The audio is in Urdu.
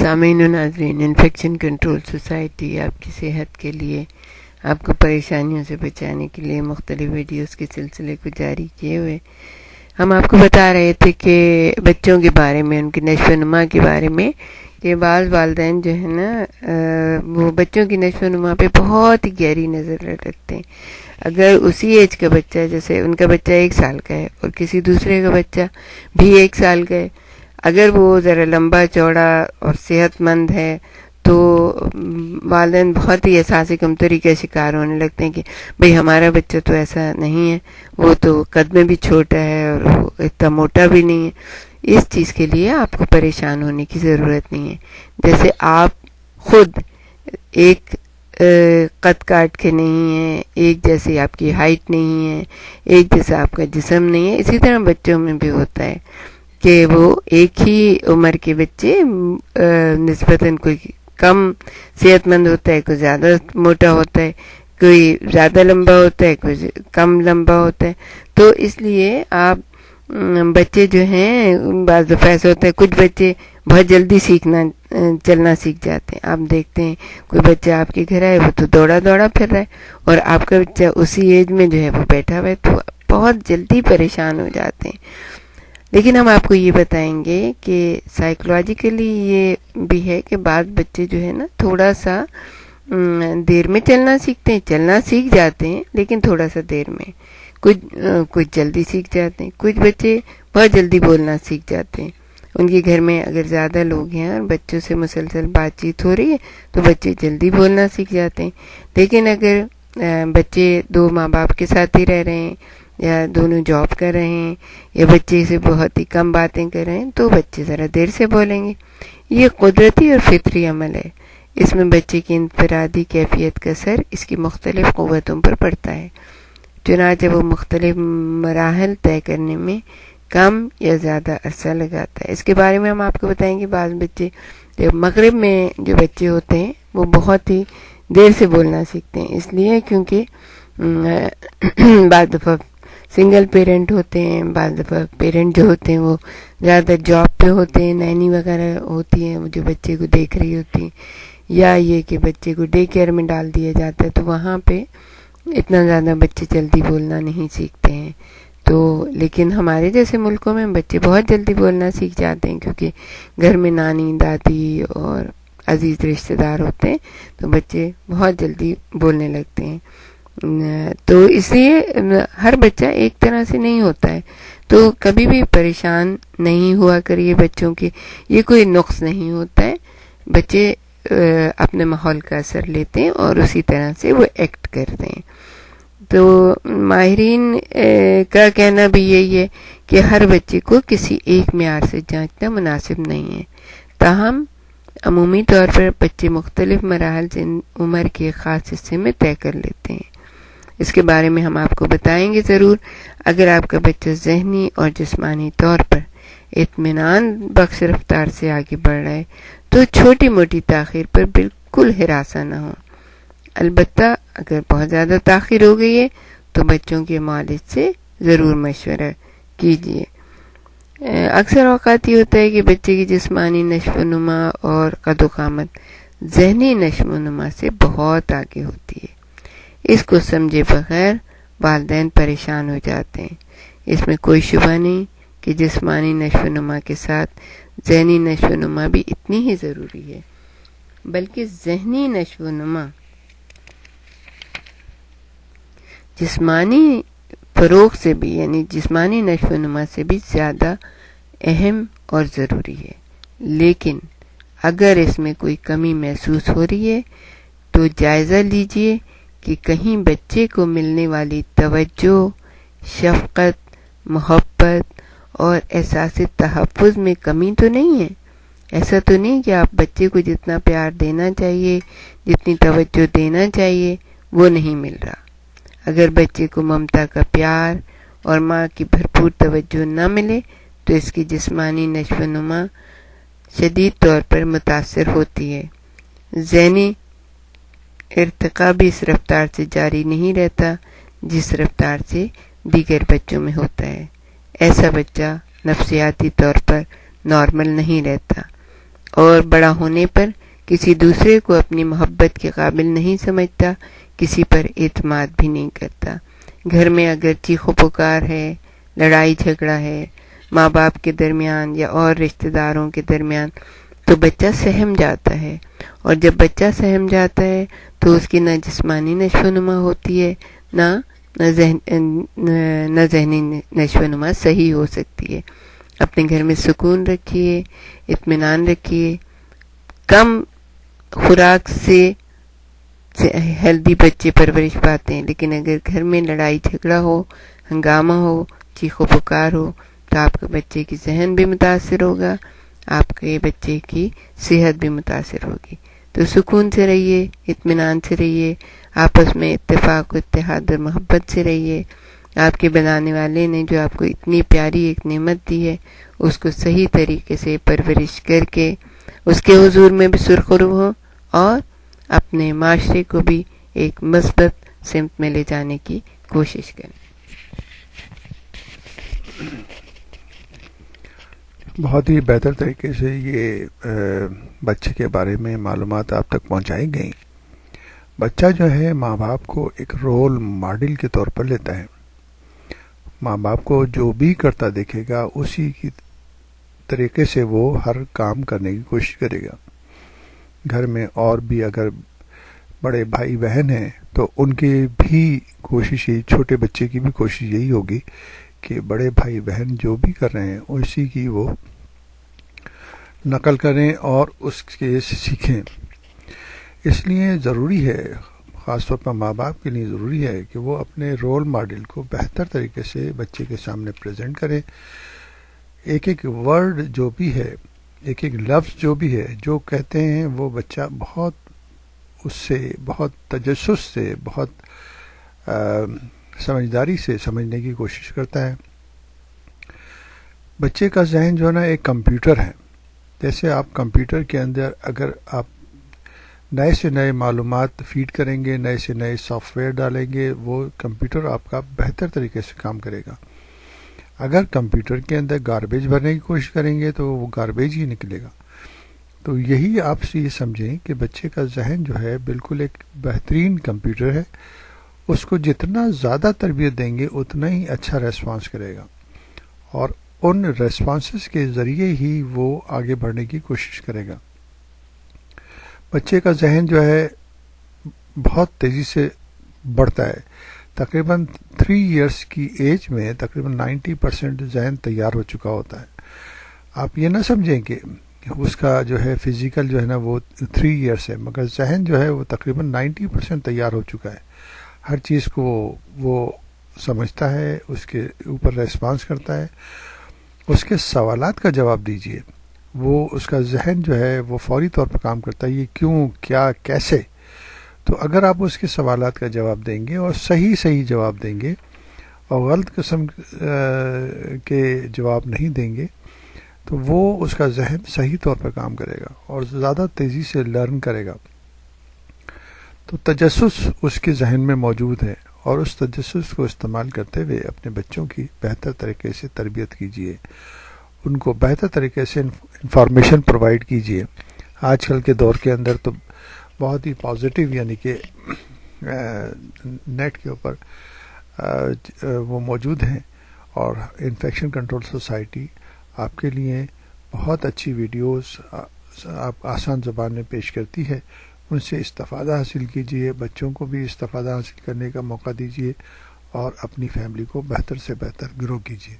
سامعین و ناظرین، انفیکشن کنٹرول سوسائٹی آپ کی صحت کے لیے، آپ کو پریشانیوں سے بچانے کے لیے مختلف ویڈیوز کے سلسلے کو جاری کیے ہوئے ہم آپ کو بتا رہے تھے کہ بچوں کے بارے میں، ان کی نشو و نما کے بارے میں، کہ بعض والدین جو ہے نا وہ بچوں کی نشو و نما پہ بہت ہی گہری نظر رکھتے ہیں. اگر اسی ایج کا بچہ، جیسے ان کا بچہ 1 سال کا ہے اور کسی دوسرے کا بچہ بھی 1 سال کا ہے، اگر وہ ذرا لمبا چوڑا اور صحت مند ہے تو والدین بہت ہی احساس کمتری کا شکار ہونے لگتے ہیں کہ بھئی ہمارا بچہ تو ایسا نہیں ہے، وہ تو قد میں بھی چھوٹا ہے اور وہ اتنا موٹا بھی نہیں ہے. اس چیز کے لیے آپ کو پریشان ہونے کی ضرورت نہیں ہے. جیسے آپ خود ایک قد کاٹ کے نہیں ہیں، ایک جیسی آپ کی ہائٹ نہیں ہے، ایک جیسا آپ کا جسم نہیں ہے، اسی طرح بچوں میں بھی ہوتا ہے کہ وہ ایک ہی عمر کے بچے نسبتاً کوئی کم صحت مند ہوتا ہے، کوئی زیادہ موٹا ہوتا ہے، کوئی زیادہ لمبا ہوتا ہے، کوئی کم لمبا ہوتا ہے. تو اس لیے آپ بچے جو ہیں، بعض دفعہ ایسا ہوتا ہے کچھ بچے بہت جلدی چلنا سیکھ جاتے ہیں. آپ دیکھتے ہیں کوئی بچہ آپ کے گھر آئے، وہ تو دوڑا پھر رہا ہے، اور آپ کا بچہ اسی ایج میں جو ہے وہ بیٹھا ہوا ہے، تو بہت جلدی پریشان ہو جاتے ہیں. لیکن ہم آپ کو یہ بتائیں گے کہ سائیکولوجیکلی یہ بھی ہے کہ بعض بچے جو ہے نا تھوڑا سا دیر میں چلنا سیکھ جاتے ہیں، لیکن تھوڑا سا دیر میں. کچھ جلدی سیکھ جاتے ہیں، کچھ بچے بہت جلدی بولنا سیکھ جاتے ہیں. ان کے گھر میں اگر زیادہ لوگ ہیں اور بچوں سے مسلسل بات چیت ہو رہی ہے تو بچے جلدی بولنا سیکھ جاتے ہیں. لیکن اگر بچے 2 ماں باپ کے ساتھ ہی رہ رہے ہیں، یا دونوں جاب کر رہے ہیں، یا بچے سے بہت ہی کم باتیں کر رہے ہیں، تو بچے ذرا دیر سے بولیں گے. یہ قدرتی اور فطری عمل ہے. اس میں بچے کی انفرادی کیفیت کا اثر اس کی مختلف قوتوں پر پڑتا ہے، چنانچہ وہ مختلف مراحل طے کرنے میں کم یا زیادہ عرصہ لگاتا ہے. اس کے بارے میں ہم آپ کو بتائیں گے. بعض بچے مغرب میں جو بچے ہوتے ہیں وہ بہت ہی دیر سے بولنا سیکھتے ہیں، اس لیے کیونکہ بعض دفعہ سنگل پیرنٹ ہوتے ہیں، بعض دفعہ پیرنٹ جو ہوتے ہیں وہ زیادہ جاب پہ ہوتے ہیں، نینی وغیرہ ہوتی ہیں جو بچے کو دیکھ رہی ہوتی ہیں، یا یہ کہ بچے کو ڈے کیئر میں ڈال دیا جاتا ہے، تو وہاں پہ اتنا زیادہ بچے جلدی بولنا نہیں سیکھتے ہیں. تو لیکن ہمارے جیسے ملکوں میں بچے بہت جلدی بولنا سیکھ جاتے ہیں، کیونکہ گھر میں نانی، دادی اور عزیز رشتہ دار ہوتے ہیں، تو بچے بہت جلدی بولنے لگتے ہیں. تو اس لیے ہر بچہ ایک طرح سے نہیں ہوتا ہے، تو کبھی بھی پریشان نہیں ہوا کریے بچوں کے. یہ کوئی نقص نہیں ہوتا ہے. بچے اپنے ماحول کا اثر لیتے ہیں اور اسی طرح سے وہ ایکٹ کرتے ہیں. تو ماہرین کا کہنا بھی یہی ہے کہ ہر بچے کو کسی ایک معیار سے جانچنا مناسب نہیں ہے. تاہم عمومی طور پر بچے مختلف مراحل سے عمر کے خاص حصے میں طے کر لیتے ہیں. اس کے بارے میں ہم آپ کو بتائیں گے ضرور. اگر آپ کا بچہ ذہنی اور جسمانی طور پر اطمینان بخش رفتار سے آگے بڑھ رہا ہے تو چھوٹی موٹی تاخیر پر بالکل ہراساں نہ ہو. البتہ اگر بہت زیادہ تاخیر ہو گئی ہے تو بچوں کے معالج سے ضرور مشورہ کیجیے. اکثر اوقات یہ ہوتا ہے کہ بچے کی جسمانی نشو و نما اور قد و قامت ذہنی نشو و نما سے بہت آگے ہوتی ہے. اس کو سمجھے بغیر والدین پریشان ہو جاتے ہیں. اس میں کوئی شبہ نہیں کہ جسمانی نشو و نما کے ساتھ ذہنی نشو و نما بھی اتنی ہی ضروری ہے، بلکہ ذہنی نشو و نما جسمانی فروغ سے بھی، یعنی جسمانی نشو و نما سے بھی زیادہ اہم اور ضروری ہے. لیکن اگر اس میں کوئی کمی محسوس ہو رہی ہے تو جائزہ لیجئے کہ کہیں بچے کو ملنے والی توجہ، شفقت، محبت اور احساس تحفظ میں کمی تو نہیں ہے. ایسا تو نہیں کہ آپ بچے کو جتنا پیار دینا چاہیے، جتنی توجہ دینا چاہیے وہ نہیں مل رہا. اگر بچے کو ممتا کا پیار اور ماں کی بھرپور توجہ نہ ملے تو اس کی جسمانی نشو و نما شدید طور پر متاثر ہوتی ہے. ذہنی ارتقاء بھی اس رفتار سے جاری نہیں رہتا جس رفتار سے دیگر بچوں میں ہوتا ہے. ایسا بچہ نفسیاتی طور پر نارمل نہیں رہتا. اور بڑا ہونے پر کسی دوسرے کو اپنی محبت کے قابل نہیں سمجھتا، کسی پر اعتماد بھی نہیں کرتا۔ گھر میں اگر چیخ و پکار ہے، لڑائی جھگڑا ہے ماں باپ کے درمیان یا اور رشتہ داروں کے درمیان، تو بچہ سہم جاتا ہے، اور جب بچہ سہم جاتا ہے تو اس کی نہ جسمانی نشو و نما ہوتی ہے، نہ ذہنی نشو و نما صحیح ہو سکتی ہے۔ اپنے گھر میں سکون رکھیے، اطمینان رکھیے۔ کم خوراک سے ہیلدی بچے پرورش پاتے ہیں، لیکن اگر گھر میں لڑائی جھگڑا ہو، ہنگامہ ہو، چیخ و پکار ہو، تو آپ کے بچے کی ذہن بھی متاثر ہوگا، آپ کے بچے کی صحت بھی متاثر ہوگی۔ تو سکون سے رہیے، اطمینان سے رہیے، آپس میں اتفاق و اتحاد اور محبت سے رہیے۔ آپ کے بنانے والے نے جو آپ کو اتنی پیاری ایک نعمت دی ہے، اس کو صحیح طریقے سے پرورش کر کے اس کے حضور میں بھی سرخرو ہوں، اور اپنے معاشرے کو بھی ایک مثبت سمت میں لے جانے کی کوشش کریں۔ بہت ہی بہتر طریقے سے یہ بچے کے بارے میں معلومات آپ تک پہنچائی گئیں۔ بچہ جو ہے ماں باپ کو ایک رول ماڈل کے طور پر لیتا ہے۔ ماں باپ کو جو بھی کرتا دیکھے گا اسی کی طریقے سے وہ ہر کام کرنے کی کوشش کرے گا۔ گھر میں اور بھی اگر بڑے بھائی بہن ہیں تو ان کی بھی کوشش، چھوٹے بچے کی بھی کوشش یہی ہوگی کہ بڑے بھائی بہن جو بھی کر رہے ہیں اسی کی وہ نقل کریں اور اس کے سیکھیں۔ اس لیے ضروری ہے، خاص طور پر ماں باپ کے لیے ضروری ہے کہ وہ اپنے رول ماڈل کو بہتر طریقے سے بچے کے سامنے پریزنٹ کریں۔ ایک ایک ورڈ جو بھی ہے، ایک ایک لفظ جو بھی ہے، جو کہتے ہیں وہ بچہ بہت اس سے بہت تجسس سے، بہت سمجھداری سے سمجھنے کی کوشش کرتا ہے۔ بچے کا ذہن جو ہے نا ایک کمپیوٹر ہے۔ جیسے آپ کمپیوٹر کے اندر اگر آپ نئے سے نئے معلومات فیڈ کریں گے، نئے سے نئے سافٹ ویئر ڈالیں گے، وہ کمپیوٹر آپ کا بہتر طریقے سے کام کرے گا۔ اگر کمپیوٹر کے اندر گاربیج بھرنے کی کوشش کریں گے تو وہ گاربیج ہی نکلے گا۔ تو یہی آپ سے یہ سمجھیں کہ بچے کا ذہن جو ہے بالکل ایک بہترین کمپیوٹر ہے۔ اس کو جتنا زیادہ تربیت دیں گے اتنا ہی اچھا ریسپانس کرے گا، اور ان ریسپانسز کے ذریعے ہی وہ آگے بڑھنے کی کوشش کرے گا۔ بچے کا ذہن جو ہے بہت تیزی سے بڑھتا ہے۔ تقریباً 3 ایئرس کی ایج میں تقریباً 90% ذہن تیار ہو چکا ہوتا ہے۔ آپ یہ نہ سمجھیں کہ اس کا جو ہے فزیکل جو ہے نا وہ 3 ایئرس ہے، مگر ذہن جو ہے وہ تقریباً 90% تیار ہو چکا ہے۔ ہر چیز کو وہ سمجھتا ہے، اس کے اوپر ریسپانس کرتا ہے۔ اس کے سوالات کا جواب دیجئے، وہ اس کا ذہن جو ہے وہ فوری طور پر کام کرتا ہے، یہ کیوں، کیا، کیسے۔ تو اگر آپ اس کے سوالات کا جواب دیں گے اور صحیح جواب دیں گے اور غلط قسم کے جواب نہیں دیں گے تو وہ اس کا ذہن صحیح طور پر کام کرے گا اور زیادہ تیزی سے لرن کرے گا۔ تو تجسس اس کے ذہن میں موجود ہے، اور اس تجسس کو استعمال کرتے ہوئے اپنے بچوں کی بہتر طریقے سے تربیت کیجیے، ان کو بہتر طریقے سے انفارمیشن پرووائڈ کیجیے۔ آج کل کے دور کے اندر تو بہت ہی پازیٹیو، یعنی کہ نیٹ کے اوپر وہ موجود ہیں، اور انفیکشن کنٹرول سوسائٹی آپ کے لیے بہت اچھی ویڈیوز آپ آسان زبان میں پیش کرتی ہے۔ ان سے استفادہ حاصل کیجیے، بچوں کو بھی استفادہ حاصل کرنے کا موقع دیجیے، اور اپنی فیملی کو بہتر سے بہتر گرو کیجیے۔